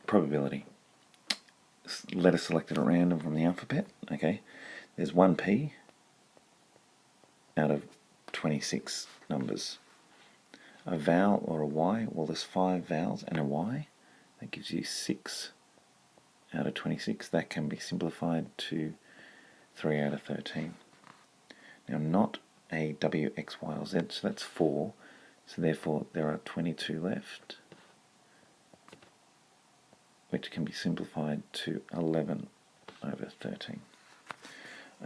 probability. Letter selected at random from the alphabet. Okay, there's one P out of 26 numbers. A vowel or a Y, well, there's 5 vowels and a Y. That gives you 6 out of 26. That can be simplified to 3 out of 13. Now, not a W, X, Y, or Z, so that's 4. So therefore, there are 22 left, which can be simplified to 11 over 13.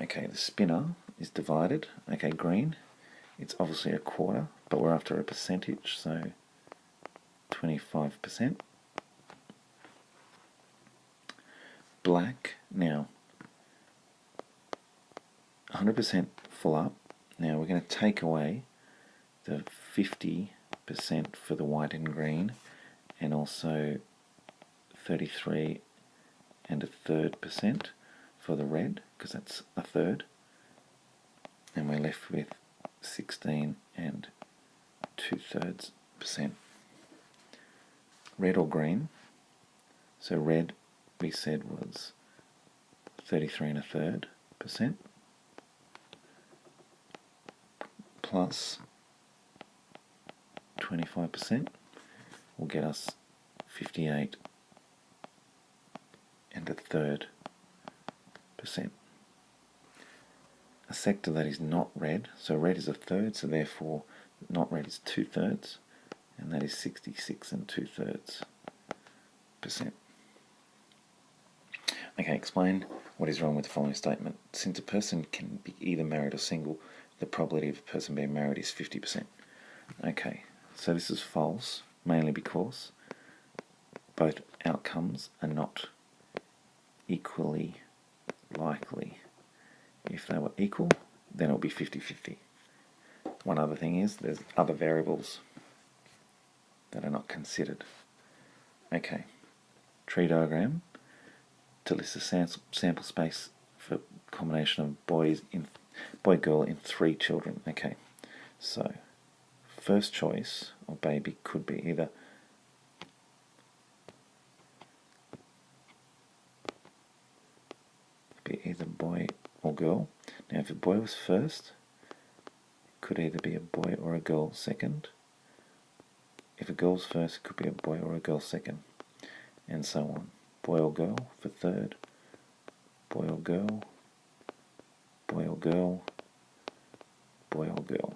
Okay, the spinner is divided. Okay, green, it's obviously a quarter, but we're after a percentage, so 25%. Black, now 100% full up. Now we're going to take away the 50% for the white and green, and also 33 and a third percent for the red, because that's a third, and we're left with 16 and 2/3%. Red or green, so red we said was 33 and a third percent plus 25% will get us 58 and a third percent. A sector that is not red, so red is a third, so therefore not red is 2/3, and that is 66 and 2/3%. Okay, explain what is wrong with the following statement. Since a person can be either married or single, the probability of a person being married is 50%. Okay, so this is false, mainly because both outcomes are not equally likely. If they were equal, then it would be 50-50. One other thing is there's other variables that are not considered. Okay, tree diagram to list the sample space for combination of boy, girl in 3 children. Okay, so first choice of baby could be either boy or girl. Now if a boy was first, it could either be a boy or a girl second. If a girl's first, it could be a boy or a girl second, and so on. Boy or girl for third, boy or girl, boy or girl, boy or girl.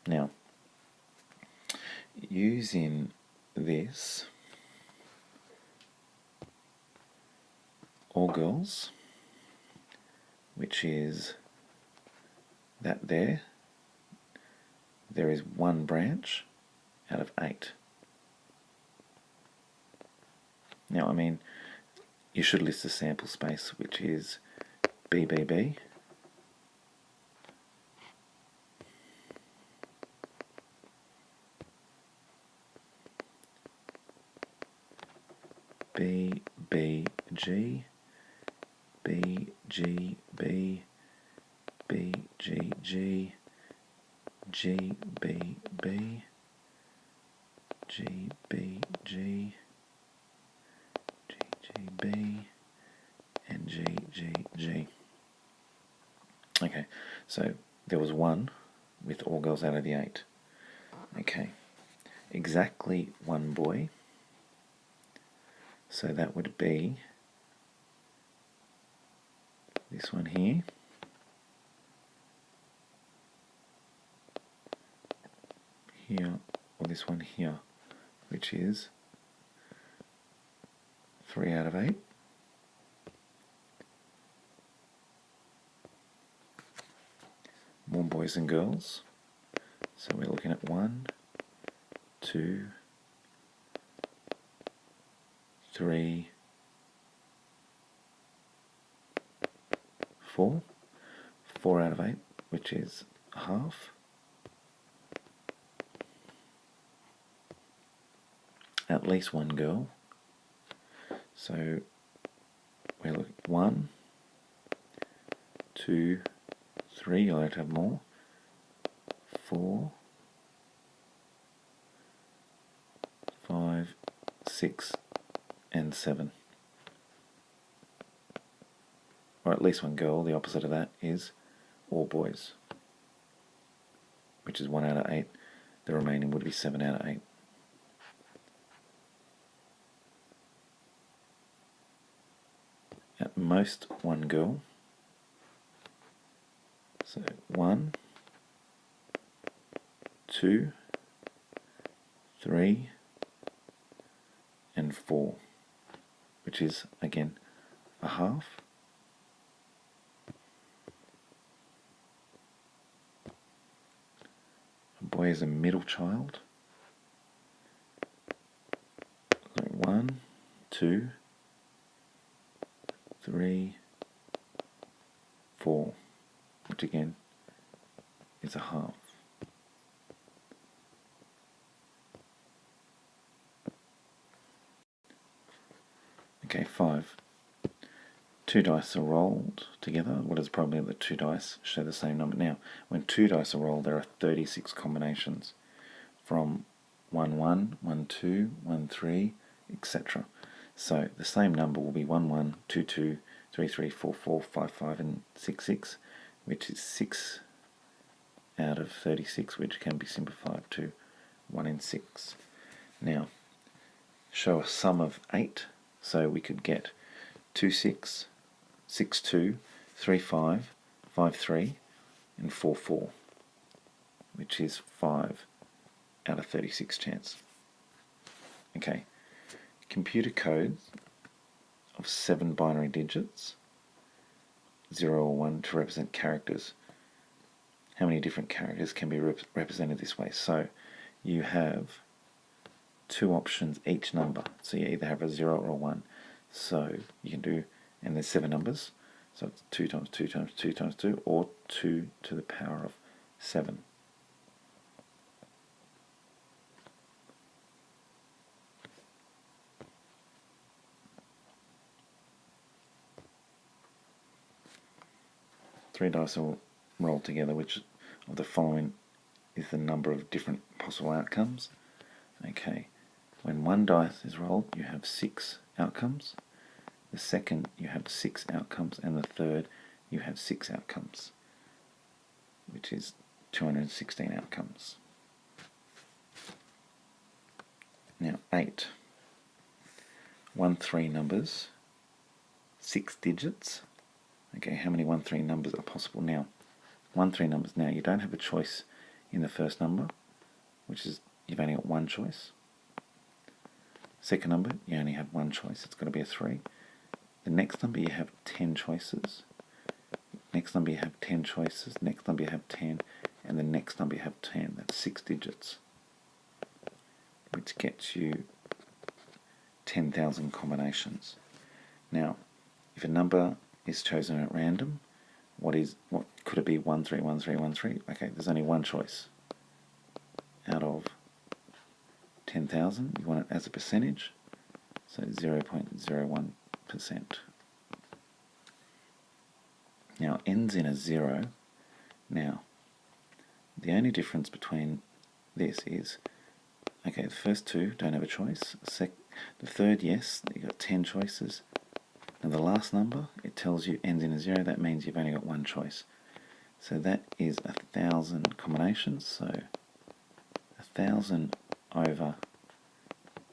Now, using this, all girls, which is that there is 1 branch out of 8. Now, I mean, you should list the sample space, which is BBB, BBG, BGB, BGG, GBB, GBG, GGB, and GGG. Okay, so there was 1 with all girls out of the 8. Okay, exactly 1 boy, so that would be this one here, or this one here, which is 3 out of 8. More boys and girls, so we're looking at 1, 2, 3, 4. 4 out of 8, which is half. At least 1 girl. So we look at 1, 2, 3, you'll have to have more, 4, 5, 6 and 7. Or at least one girl. The opposite of that is all boys, which is 1 out of 8. The remaining would be 7 out of 8. At most, one girl. So 1, 2, 3, and 4, which is again a half. A boy is a middle child. So 1, 2, 3, 4, which again is a half. Okay, 5. 2 dice are rolled together. What is the probability that 2 dice share the same number? Now, when 2 dice are rolled, there are 36 combinations from 1, 1, 1, 2, 1, 3, etc. So the same number will be 1, 1, 2, 2, 3, 3, 4, 4, 5, 5, and 6, 6, which is 6 out of 36, which can be simplified to 1 in 6. Now, show a sum of 8. So we could get 2, 6, 6, 2, 3, 5, 5, 3, and 4, 4, which is 5 out of 36 chance. Okay, computer codes of 7 binary digits, 0 or 1, to represent characters. How many different characters can be represented this way? So you have 2 options each number, so you either have a 0 or a 1. So you can do, and there's 7 numbers, so it's 2 times 2 times 2 times 2, or 2 to the power of 7. Three dice are rolled together, which of the following is the number of different possible outcomes. Okay. When 1 dice is rolled, you have 6 outcomes. The second, you have 6 outcomes. And the third, you have 6 outcomes, which is 216 outcomes. Now, 8. 1, 3 numbers, 6 digits. Okay, how many 1, 3 numbers are possible now? 1, 3 numbers. Now, you don't have a choice in the first number, which is you've only got one choice. Second number, you only have one choice. It's got to be a 3. The next number, you have 10 choices. Next number, you have 10 choices. Next number, you have 10. And the next number, you have 10. That's 6 digits, which gets you 10,000 combinations. Now, if a number is chosen at random, what could it be? 1, 3, 1, 3, 1, 3? Okay, there's only one choice out of 10,000. You want it as a percentage, so 0.01%. Now, ends in a 0. Now, the only difference between this is, okay, the first 2 don't have a choice. The third, yes, you've got 10 choices. And the last number, it tells you ends in a 0. That means you've only got one choice. So that is 1,000 combinations. So 1,000 over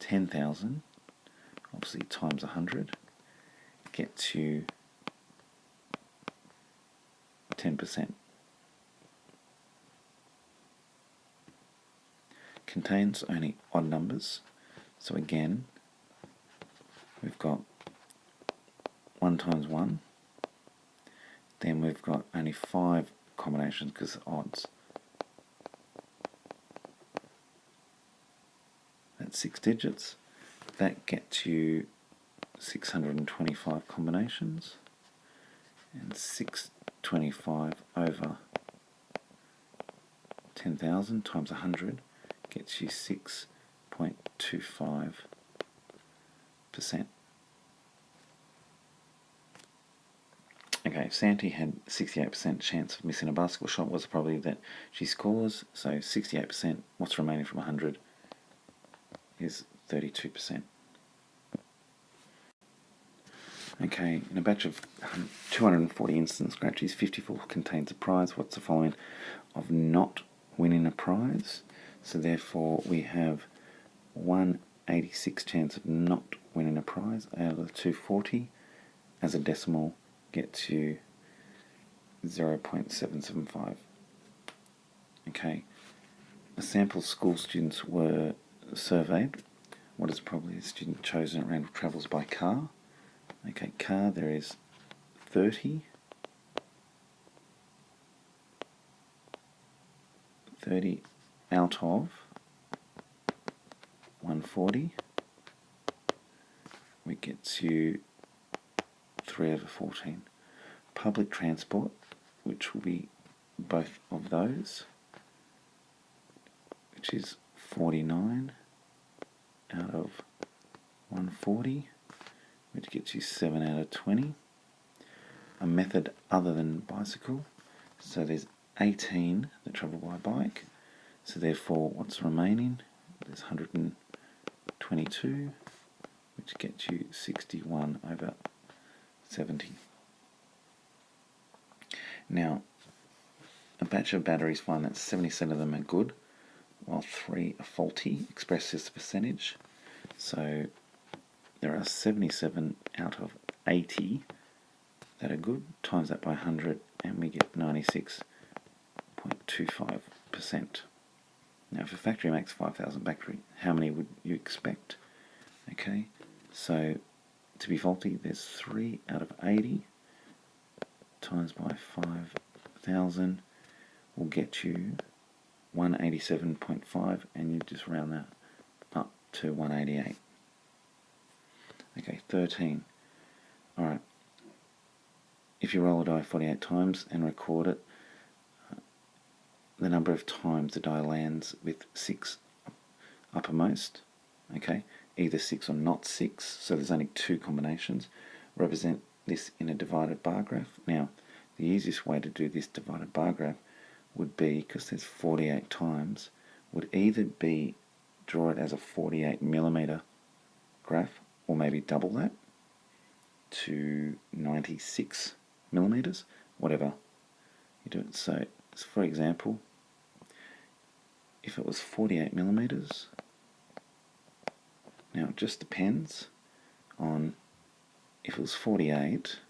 10,000, obviously times 100, gets you 10%. Contains only odd numbers. So again, we've got 1 times 1. Then we've got only 5 combinations because it's odds. That's 6 digits. That gets you 625 combinations. And 625 over 10,000 times 100 gets you 6.25%. Okay, if Santi had 68% chance of missing a basketball shot, what's the probability that she scores? So 68%, what's remaining from 100 is 32%. Okay, in a batch of 240 instant scratchies, 54 contains a prize. What's the following of not winning a prize? So therefore we have 186 chance of not winning a prize out of the 240. As a decimal gets you 0.775. Okay, a sample of school students were surveyed. What is probably a student chosen at random travels by car? Okay, car, there is 30 out of 140, which gets you 3 over 14. Public transport, which will be both of those, which is 49 out of 140, which gets you 7 out of 20. A method other than bicycle, so there's 18 that travel by bike, so therefore what's remaining? There's 122, which gets you 61 over 70. Now, a batch of batteries find that 70% of them are good, while 3 are faulty. Express this percentage. So there are 77 out of 80 that are good. Times that by 100 and we get 96.25%. Now if a factory makes 5,000 batteries, how many would you expect? Okay, so to be faulty, there's 3 out of 80 times by 5,000 will get you 187.5, and you just round that up to 188. Okay, 13. Alright, if you roll a die 48 times and record it, the number of times the die lands with 6 uppermost, okay, either 6 or not 6, so there's only 2 combinations, represent this in a divided bar graph. Now, the easiest way to do this divided bar graph would be, because there's 48 times, would either be draw it as a 48mm graph, or maybe double that to 96mm, whatever you do it. So for example, if it was 48mm, now it just depends on if it was 48.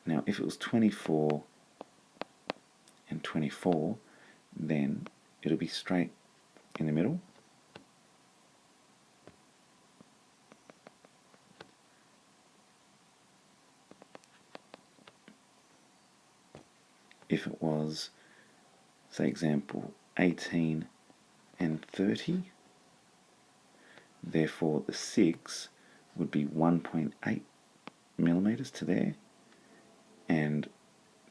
Now if it was 24 and 24, then it'll be straight in the middle. If it was, say example, 18 and 30, therefore the 6 would be 1.8mm to there, and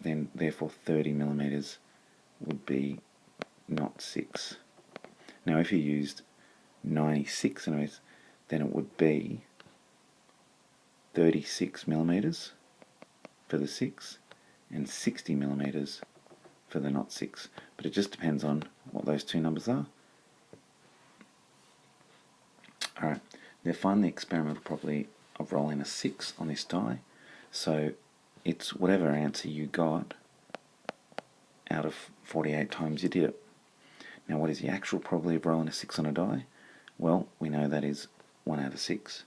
then therefore 30mm would be not 6. Now if you used 96mm, then it would be 36mm for the 6 and 60mm for the not 6. But it just depends on what those two numbers are. Alright, now find the experimental property of rolling a 6 on this die. So it's whatever answer you got out of 48 times you did it. Now what is the actual probability of rolling a 6 on a die? Well, we know that is 1 out of 6.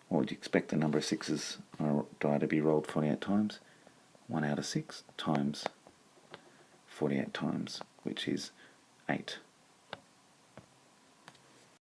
What would you expect the number of 6s on a die to be rolled 48 times? 1 out of 6 times 48 times, which is 8.